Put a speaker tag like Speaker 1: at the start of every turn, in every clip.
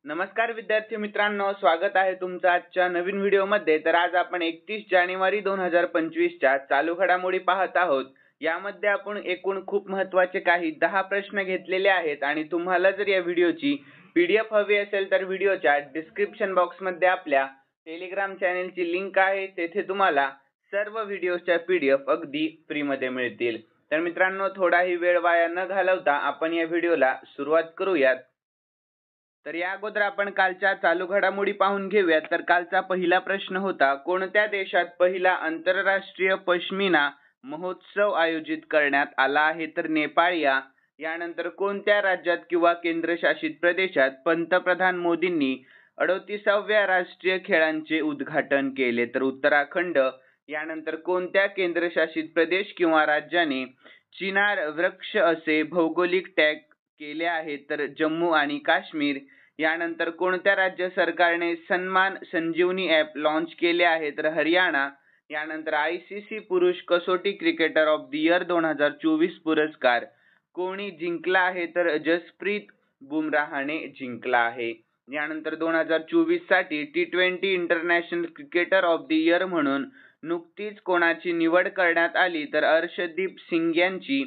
Speaker 1: नमस्कार विद्यार्थी मित्रांनो, स्वागत आहे तुमचं आजच्या नवीन व्हिडिओमध्ये। तर आज आपण 31 जानेवारी 2025 च्या चालू घडामोडी पाहत आहोत। यामध्ये आपण एकूण खूप महत्त्वाचे काही 10 प्रश्न घेतलेले आहेत आणि तुम्हाला जर या व्हिडिओची पीडीएफ हवी असेल तर व्हिडिओच्या डिस्क्रिप्शन बॉक्समध्ये आपल्या टेलिग्राम चॅनलची लिंक आहे, तेथे तुम्हाला सर्व व्हिडिओच्या पीडीएफ अगदी फ्री मध्ये मिळतील। तर मित्रांनो, थोडाही वेळ वाया न घालवता आपण या व्हिडिओला सुरुवात करूयात। तर या अगोदर आपण कालच्या चालू घडामोडी पाहून घेऊयात। तर कालचा पहिला प्रश्न होता, कोणत्या देशात पहिला आंतरराष्ट्रीय पश्मिना महोत्सव आयोजित करण्यात आला आहे? तर नेपाळ या। यानंतर कोणत्या राज्यात किंवा केंद्रशासित प्रदेशात पंतप्रधान मोदींनी 38व्या राष्ट्रीय खेळांचे उद्घाटन केले? तर उत्तराखंड। यानंतर कोणत्या केंद्रशासित प्रदेश किंवा राज्याने चिनार वृक्ष असे भौगोलिक टॅग केले आहे? तर जम्मू आणि काश्मीर। यानंतर कोणत्या राज्य सरकारने सन्मान संजीवनी ॲप लॉन्च केले आहे? तर हरियाणा। यानंतर आयसीसी पुरुष कसोटी क्रिकेटर ऑफ द इयर 2024 पुरस्कार कोणी जिंकला आहे? तर जसप्रीत बुमराहने जिंकला आहे। यानंतर 2024 साठी T20 international cricketer of the year म्हणून नुकतीच कोणाची निवड करण्यात आली? तर अर्शदीप सिंग यांची।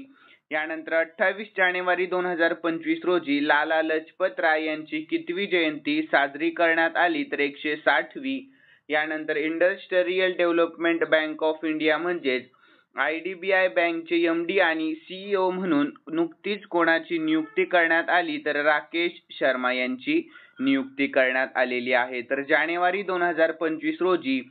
Speaker 1: यानंतर 28 जानेवारी 2025 रोजी लाला लजपत राय यांची कितवी जयंती साजरी करण्यात आली? तर 160वी। यानंतर industrial development bank of India म्हणजेच IDBI बँकचे MD आणि CEO म्हणून नुकतीच कोणाची नियुक्ती करण्यात आली? तर राकेश शर्मा यांची नियुक्ती करण्यात आलेली आहे। तर जानेवारी 2025 रोजी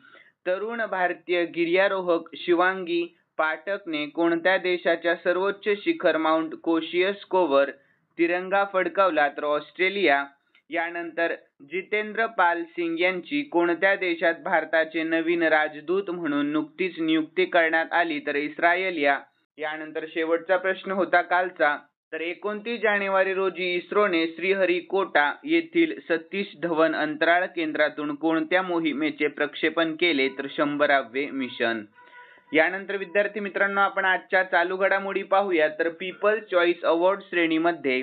Speaker 1: तरुण भारतीय गिर्यारोहक शिवांगी पाठकने कोणत्या देशाच्या सर्वोच्च शिखर माउंट कोशियस्कोवर तिरंगा फडकावला? तर ऑस्ट्रेलिया। यानंतर जितेंद्र पाल सिंग यांची कोणत्या देशात भारताचे नवीन राजदूत म्हणून नुकतीच नियुक्ती करण्यात आली? तर इस्रायल या। यानंतर शेवटचा प्रश्न होता कालचा, तर 29 जानेवारी रोजी इस्रोने श्रीहरिकोटा येथील सतीश धवन अंतराळ केंद्रातून कोणत्या मोहिमेचे प्रक्षेपण केले? तर 100वे मिशन। यानंतर विद्यार्थी मित्रांनो, आपण आजच्या चालू घडामोडी पाहूया। तर पीपल्स चॉईस अवॉर्ड श्रेणीमध्ये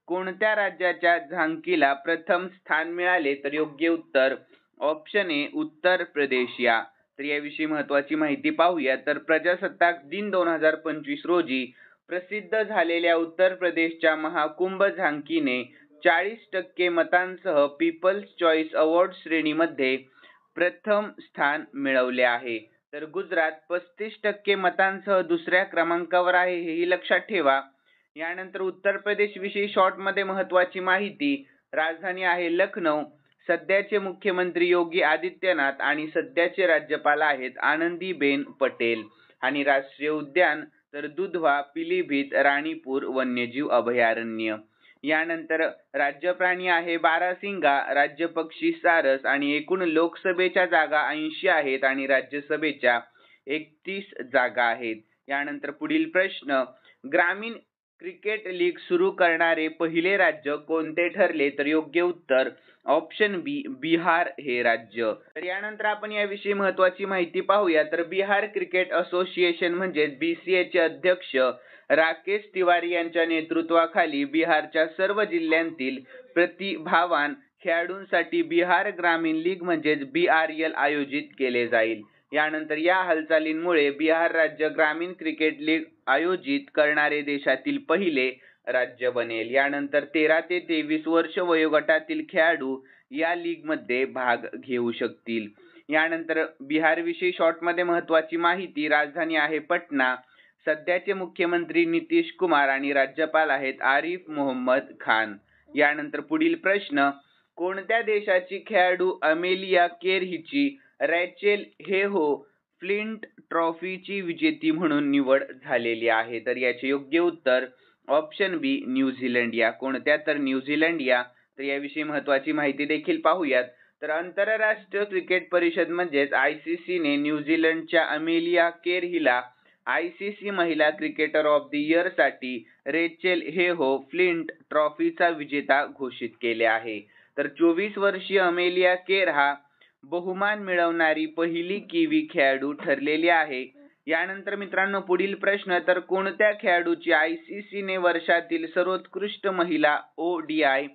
Speaker 1: कोणत्या राज्याच्या झांकीला प्रथम स्थान मिळाले? तर योग्य उत्तर ऑप्शन ए उत्तर प्रदेश या। तर याविषयी महत्त्वाची माहिती पाहूया। तर प्रजासत्ताक दिन 2025 रोजी प्रसिद्ध झालेल्या उत्तर प्रदेशच्या महाकुंभ झांकीने 40% मतांसह पीपल्स चॉईस अवॉर्ड श्रेणीमध्ये प्रथम स्थान मिळवले आहे। तर गुजरात 35% मतांसह दुसऱ्या क्रमांकावर आहे, हेही लक्षात ठेवा। यानंतर उत्तर प्रदेश विषयी शॉर्ट मध्ये महत्त्वाची माहिती, राजधानी आहे लखनौ, सध्याचे मुख्यमंत्री योगी आदित्यनाथ आणि सध्याचे राज्यपाल आहेत आनंदीबेन पटेल, आणि राष्ट्रीय उद्यान तर दुधवा, पिलीभीत, राणीपूर वन्यजीव अभयारण्य। यानंतर राज्य प्राणी आहे बारासिंगा, राज्य पक्षी सारस, आणि एकूण लोकसभेच्या जागा 80 आहेत आणि राज्यसभेच्या 31 जागा आहेत। यानंतर पुढील प्रश्न, ग्रामीण क्रिकेट लीग सुरू करणारे पहिले राज्य कोणते ठरले? तर योग्य उत्तर ऑप्शन बी बिहार हे राज्य। तर यानंतर आपण याविषयी महत्त्वाची माहिती पाहूया। तर बिहार क्रिकेट असोसिएशन म्हणजे BCA चे अध्यक्ष राकेश तिवारी यांच्या नेतृत्वाखाली बिहारच्या सर्व जिल्ह्यांतील प्रतिभावान खेळाडूंसाठी बिहार ग्रामीण लीग म्हणजेच BRL आयोजित केले जाईल। यानंतर या हालचालींमुळे बिहार राज्य ग्रामीण क्रिकेट लीग आयोजित करणारे देशातील पहिले राज्य बनेल। यानंतर 13 ते 23 वर्ष वयोगटातील खेळाडू या लीग मध्ये भाग घेऊ शकतील। यानंतर बिहार विषयी शॉर्ट मध्ये महत्त्वाची माहिती, राजधानी आहे पटना, सध्याचे मुख्यमंत्री नितीश कुमार आणि राज्यपाल आहेत आरिफ मोहम्मद खान। यानंतर पुढील प्रश्न, कोणत्या देशाची खेळाडू अमेलिया केर हिची रॅचेल हेहो फ्लिंट ट्रॉफीची विजेती म्हणून निवड झालेली आहे? तर याचे योग्य उत्तर ऑप्शन बी न्यूझीलंड या। कोणत्या? तर न्यूझीलंड या। तर याविषयी महत्त्वाची माहिती देखील पाहूयात। तर आंतरराष्ट्रीय क्रिकेट परिषद म्हणजेच ICC ने न्यूझीलंडच्या अमेलिया केर हिला ICC महिला क्रिकेटर ऑफ द इयर साठी रेचेल हेहो फ्लिंट ट्रॉफीचा विजेता घोषित केले आहे। तर 24 वर्षीय अमेलिया केर हा बहुमान मिळवणारी पहिली किवी खेळाडू ठरलेली आहे। यानंतर मित्रांनो पुढील प्रश्न, तर कोणत्या खेळाडूची ICC ने वर्षातील सर्वोत्कृष्ट महिला ODI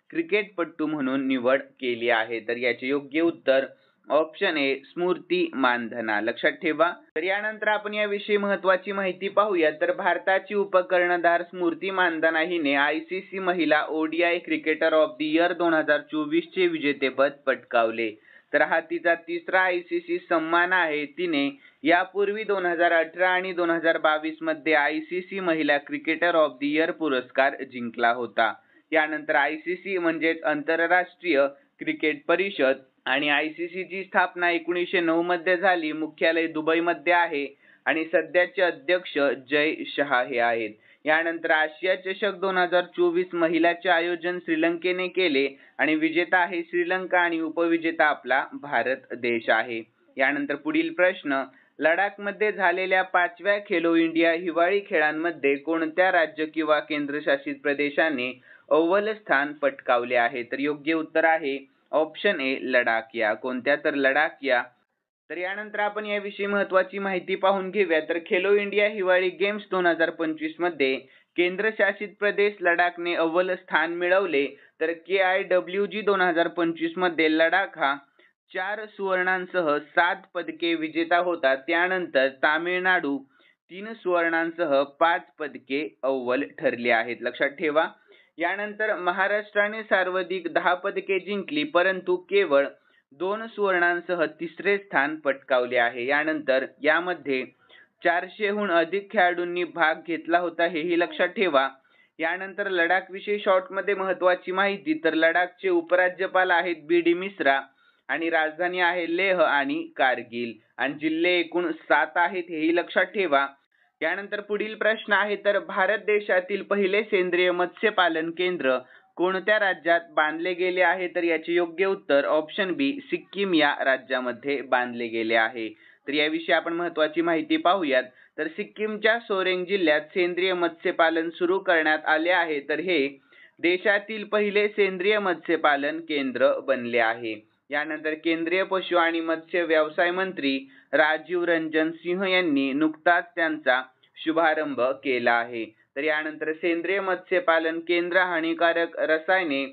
Speaker 1: क्रिकेटपटू म्हणून निवड केली आहे. तर याचे योग्य उत्तर ऑप्शन ए स्मृती मानधना. लक्षात ठेवा. तर यानंतर आपण याविषयी महत्त्वाची माहिती पाहूया. तर भारताची उपकर्णधार स्मृती मानधना हिने ICC महिला ODI cricketer of the year 2024 चे विजेतेपद पटकावले. तर हा तिचा तिसरा ICC सन्मान आहे. तिने यापूर्वी 2018 आणि 2022 मध्ये ICC महिला क्रिकेटर ऑफ द इयर पुरस्कार जिंकला होता. यानंतर ICC म्हणजेच आंतरराष्ट्रीय क्रिकेट परिषद आणि ICC ची स्थापना 1909 मध्ये झाली. मुख्यालय दुबईमध्ये आहे आणि सध्याचे अध्यक्ष जय शहा हे आहेत. यानंतर आशिया चषक 2024 महिलाचे आयोजन श्रीलंकेने केले आणि विजेता आहे श्रीलंका आणि उपविजेता आपला भारत देश आहे. यानंतर पुढील प्रश्न, लडाखमध्ये झालेल्या 5व्या खेलो इंडिया हिवाळी खेळांमध्ये कोणत्या राज्य किंवा केंद्रशासित प्रदेशाने अव्वल स्थान पटकावले आहे? तर योग्य उत्तर आहे ऑप्शन ए लडाख या. कोणत्या? तर लडाख या. तर यानंतर आपण याविषयी महत्त्वाची माहिती पाहून घेऊया. तर खेलो इंडिया हिवाळी गेम्स 2025 मध्ये केंद्रशासित प्रदेश लडाखने अव्वल स्थान मिळवले. तर KIWG 2025 मध्ये लडाख हा 4 सुवर्णांसह 7 पदके विजेता होता. त्यानंतर तामिळनाडू 3 सुवर्णांसह 5 पदके अव्वल ठरले आहेत. लक्षात ठेवा. यानंतर महाराष्ट्राने सर्वाधिक 10 पदके जिंकली, परंतु केवळ 2 सुवर्णांसह तिसरे स्थान पटकावले आहे. यानंतर यामध्ये 400 हून अधिक खेळाडूंनी भाग घेतला होता, हेही लक्षात ठेवा. यानंतर लडाख विषयी शॉर्ट मध्ये महत्त्वाची माहिती. तर लडाखचे उपराज्यपाल आहेत BD मिश्रा आणि राजधानी आहे लेह आणि कारगिल आणि जिल्हे एकूण 7 आहेत, हेही लक्षात ठेवा. यानंतर पुढील प्रश्न आहे. तर भारत देशातील पहिले सेंद्रिय मत्स्यपालन केंद्र कोणत्या राज्यात बांधले गेले आहे? तर याचे योग्य उत्तर ऑप्शन बी सिक्कीम या राज्यामध्ये बांधले गेले आहे. तर याविषयी आपण महत्त्वाची माहिती पाहूयात. तर सिक्कीमच्या सोरेंग जिल्ह्यात सेंद्रिय मत्स्यपालन सुरू करण्यात आले आहे. तर हे देशातील पहिले सेंद्रिय मत्स्यपालन केंद्र बनले आहे. यानंतर केंद्रीय पशु आणि मत्स्य व्यवसाय मंत्री राजीव रंजन सिंह यांनी नुकताच त्यांचा शुभारंभ केला आहे. तर यानंतर सेंद्रिय मत्स्यपालन केंद्र हानिकारक रसायने,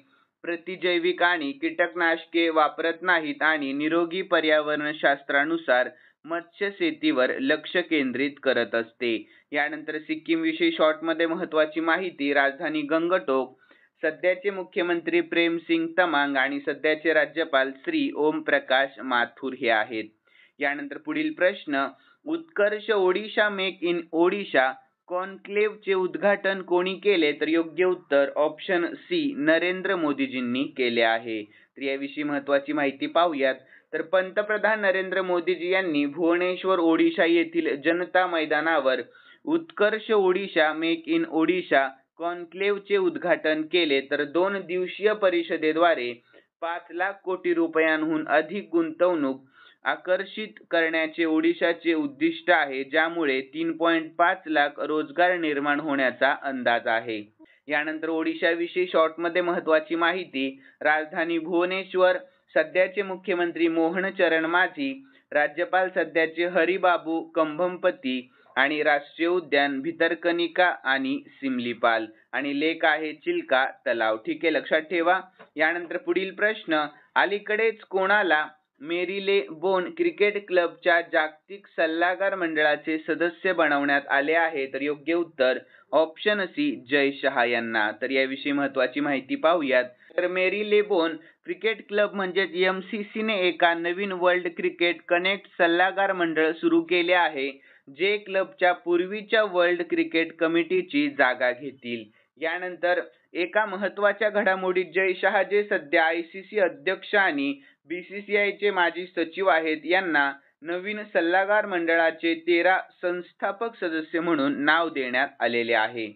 Speaker 1: प्रतिजैविक आणि कीटकनाशके वापरत नाहीत आणि निरोगी पर्यावरणशास्त्रानुसार मत्स्य शेतीवर लक्ष केंद्रित करत असते. यानंतर सिक्कीम विषयी शॉर्ट मध्ये महत्त्वाची माहिती. राजधानी गंगटोक, सध्याचे मुख्यमंत्री प्रेम सिंग तमांग आणि सध्याचे राज्यपाल श्री ओम प्रकाश माथुर हे आहेत. यानंतर पुढील प्रश्न, उत्कर्ष ओडिशा मेक इन ओडिशा कॉन्क्लेव्हचे उद्घाटन कोणी केले? तर योग्य उत्तर ऑप्शन सी नरेंद्र मोदीजींनी केले आहे. तर याविषयी महत्त्वाची माहिती पाहूयात. तर पंतप्रधान नरेंद्र मोदीजी यांनी भुवनेश्वर ओडिशा येथील जनता मैदानावर उत्कर्ष ओडिशा मेक इन ओडिशा कॉन्क्लेव्हचे उद्घाटन केले. तर 2 दिवसीय परिषदेद्वारे 5 लाख कोटी रुपयांहून अधिक गुंतवणूक आकर्षित करण्याचे ओडिशाचे उद्दिष्ट आहे, ज्यामुळे 3.5 लाख रोजगार निर्माण होण्याचा अंदाज आहे. यानंतर ओडिशाविषयी शॉर्ट मध्ये महत्त्वाची माहिती. राजधानी भुवनेश्वर, सध्याचे मुख्यमंत्री मोहन चरण माझी, राज्यपाल सध्याचे हरिबाबू कंभमपती आणि राष्ट्रीय उद्यान भितरकनिका आणि सिमलीपाल आणि लेक आहे चिल्का तलाव. ठीक आहे, लक्षात ठेवा. यानंतर पुढील प्रश्न, अलीकडेच कोणाला मेरीलेबोन क्रिकेट क्लबच्या जागतिक सल्लागार मंडळाचे सदस्य बनवण्यात आले आहे? तर योग्य उत्तर ऑप्शन सी जय शहा यांना. तर याविषयी महत्त्वाची माहिती पाहूयात. तर मेरीलेबोन क्रिकेट क्लब म्हणजेच MCC ने एका नवीन वर्ल्ड क्रिकेट कनेक्ट सल्लागार मंडळ सुरू केले आहे, जे क्लबच्या पूर्वीच्या वर्ल्ड क्रिकेट कमिटीची जागा घेतील. यानंतर एका महत्त्वाच्या घडामोडीत जय शहा, जे सध्या ICC अध्यक्ष आणि BCCI चे माजी सचिव आहेत, यांना नवीन सल्लागार मंडळाचे 13 संस्थापक सदस्य म्हणून नाव देण्यात आलेले आहे.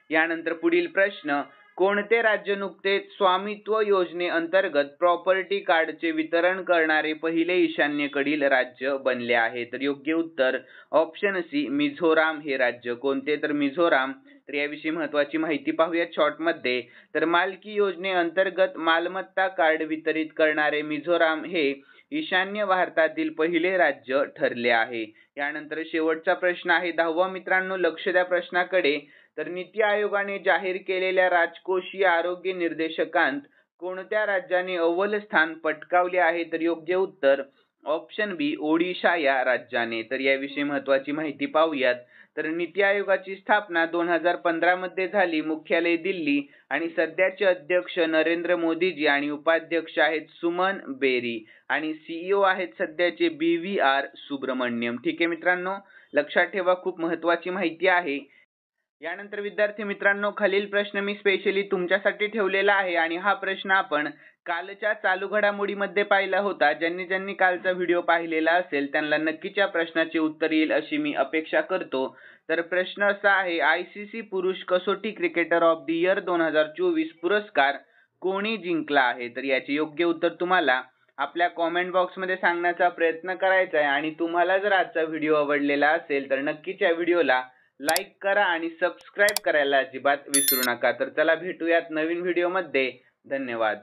Speaker 1: यानंतर पुढील प्रश्न, कोणते राज्य नुकतेच स्वामित्व योजनेअंतर्गत प्रॉपर्टी कार्डचे वितरण करणारे पहिले ईशान्येकडील राज्य बनले आहे? तर योग्य उत्तर ऑप्शन सी मिझोराम हे राज्य. कोणते? तर मिझोराम. तर याविषयी महत्त्वाची माहिती पाहूया शॉर्ट मध्ये. तर मालकी योजनेअंतर्गत मालमत्ता कार्ड वितरित करणारे मिझोराम हे ईशान्य भारतातील पहिले राज्य ठरले आहे. यानंतर शेवटचा प्रश्न आहे 10वा. मित्रांनो, लक्ष द्या प्रश्नाकडे. तर नीती आयोगाने जाहीर केलेल्या राजकोषीय आरोग्य निर्देशकांत कोणत्या राज्याने अव्वल स्थान पटकावले आहे? तर योग्य उत्तर ऑप्शन बी ओडिशा या राज्याने. तर याविषयी महत्त्वाची माहिती पाहूयात. तर नीती आयोगाची स्थापना 2015 मध्ये झाली. मुख्यालय दिल्ली आणि सध्याचे अध्यक्ष नरेंद्र मोदीजी आणि उपाध्यक्ष आहेत सुमन बेरी आणि सीईओ आहेत सध्याचे BVR सुब्रमण्यम. ठीक आहे मित्रांनो, लक्षात ठेवा, खूप महत्त्वाची माहिती आहे. यानंतर विद्यार्थी मित्रांनो, खालील प्रश्न मी स्पेशली तुमच्यासाठी ठेवलेला आहे आणि हा प्रश्न आपण कालच्या चालू घडामोडीमध्ये पाहिला होता. ज्यांनी कालचा व्हिडिओ पाहिलेला असेल त्यांना नक्कीच या प्रश्नाचे उत्तर येईल अशी मी अपेक्षा करतो. तर प्रश्न असा आहे, ICC पुरुष कसोटी क्रिकेटर ऑफ द इयर 2024 पुरस्कार कोणी जिंकला आहे? तर याचे योग्य उत्तर तुम्हाला आपल्या कॉमेंट बॉक्समध्ये सांगण्याचा प्रयत्न करायचा आहे. आणि तुम्हाला जर आजचा व्हिडिओ आवडलेला असेल तर नक्कीच या व्हिडिओला लाईक करा आणि सबस्क्राईब करायला अजिबात विसरू नका. तर चला भेटूयात नवीन व्हिडिओमध्ये. धन्यवाद.